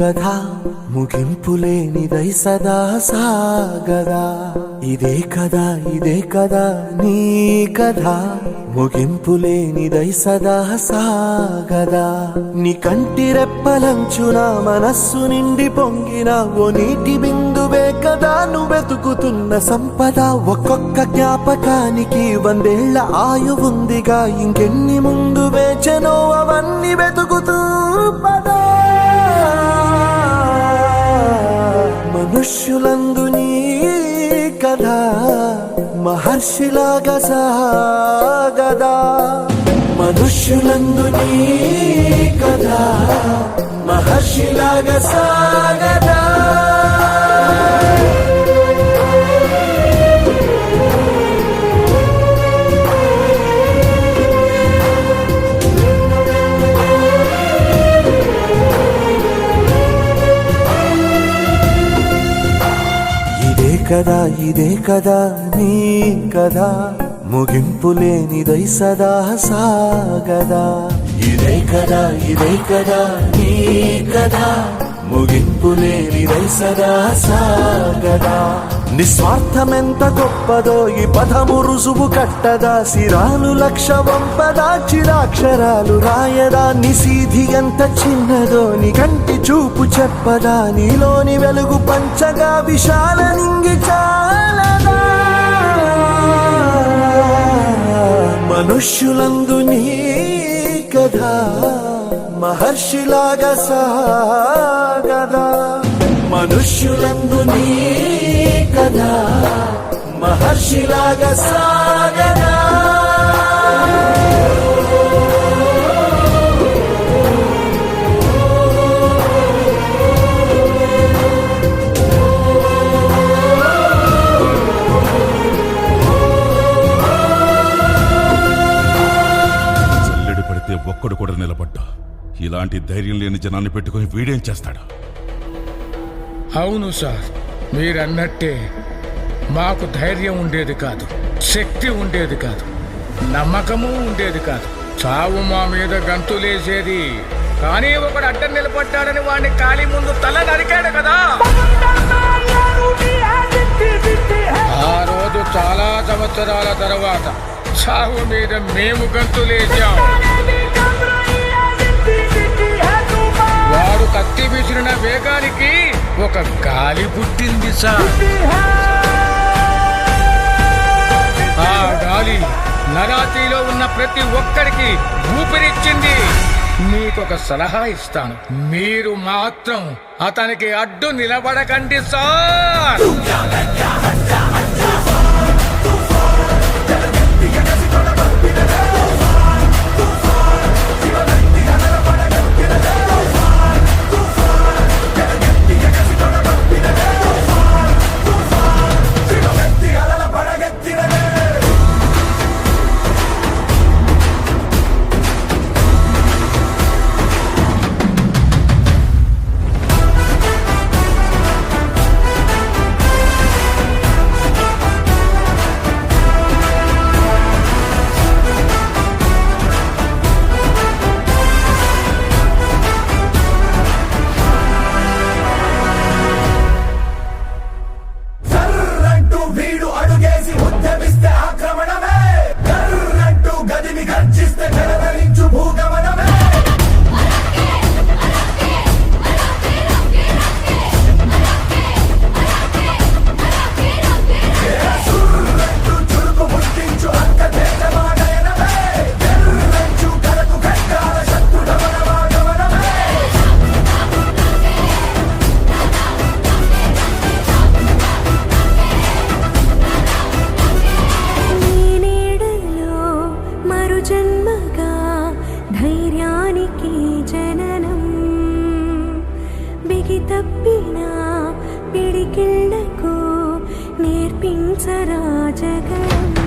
కథ ముగింపులేనిదై సదా సాగదా. ఇదే కదా నీ కథ ముగింపులేనిదై సదా సాగదా. నీ కంటి రెప్పలంచున మనస్సు నిండి పొంగిన ఓ నీటి బిందువే కదా నువ్వెతుకుతున్న సంపద. ఒక్కొక్క జ్ఞాపకానికి 100 ఏళ్ల ఆయువుందిగా, ఇంకెన్ని ముందు వేచనో అవన్నీ వెతుకుతూ పదా. మనుష్యులందు నీ కథ మహర్షిలాగా సాగదా. మనుష్యులందు నీ కథ మహర్షిలాగా సాగదా. ఇదే కదా నీ కథ ముగింపులేనిదై సదా సాగదా. ఇదే కదా నీ కథ ముగింపులేనిదై సదా సాగదా. నిస్వార్థమెంత గొప్పదో ఈ పదము రుజువు కట్టదా. సిరాలు 1,00,000 వంపదా, చిరాక్షరాలు రాయదా. నిశీధి ఎంత చిన్నదో నీ కంటి చూపు చెప్పదా. నీలోని వెలుగు పంచగా విశాల నింగి చాలదా. మనుష్యులందు నీ కథ మహర్షిలాగా సాగదా. మనుష్యులందు నీ కథ మహర్షిలాగా సాగదా. జల్లెడి పడితే ఒక్కడు కూడా నిలబడ్డా. ఇలాంటి ధైర్యం లేని జనాన్ని పెట్టుకుని వీడేం చేస్తాడు? అవును సార్, మీరన్నట్టే మాకు ధైర్యం ఉండేది కాదు, శక్తి ఉండేది కాదు, నమ్మకము ఉండేది కాదు. చావు మా మీద గంతులేసేది. కానీ ఒకడు అడ్డం నిలబడ్డాడని వాడిని ఖాళీ ముందు తల నరికాడు కదా. ఆ రోజు చాలా సంవత్సరాల తర్వాత చావు మీద మేము గంతులేసాం. వాడు కత్తి విసిరిన వేగానికి ఒక గాలి పుట్టింది సార్. ఆ గాలి నరాతిలో ఉన్న ప్రతి ఒక్కరికి ఊపిరిచ్చింది. మీకొక సలహా ఇస్తాను, మీరు మాత్రం అతనికి అడ్డు నిలబడకండి సార్. తప్పినా పిడికిళ్లకు నేర్పించరా జగం.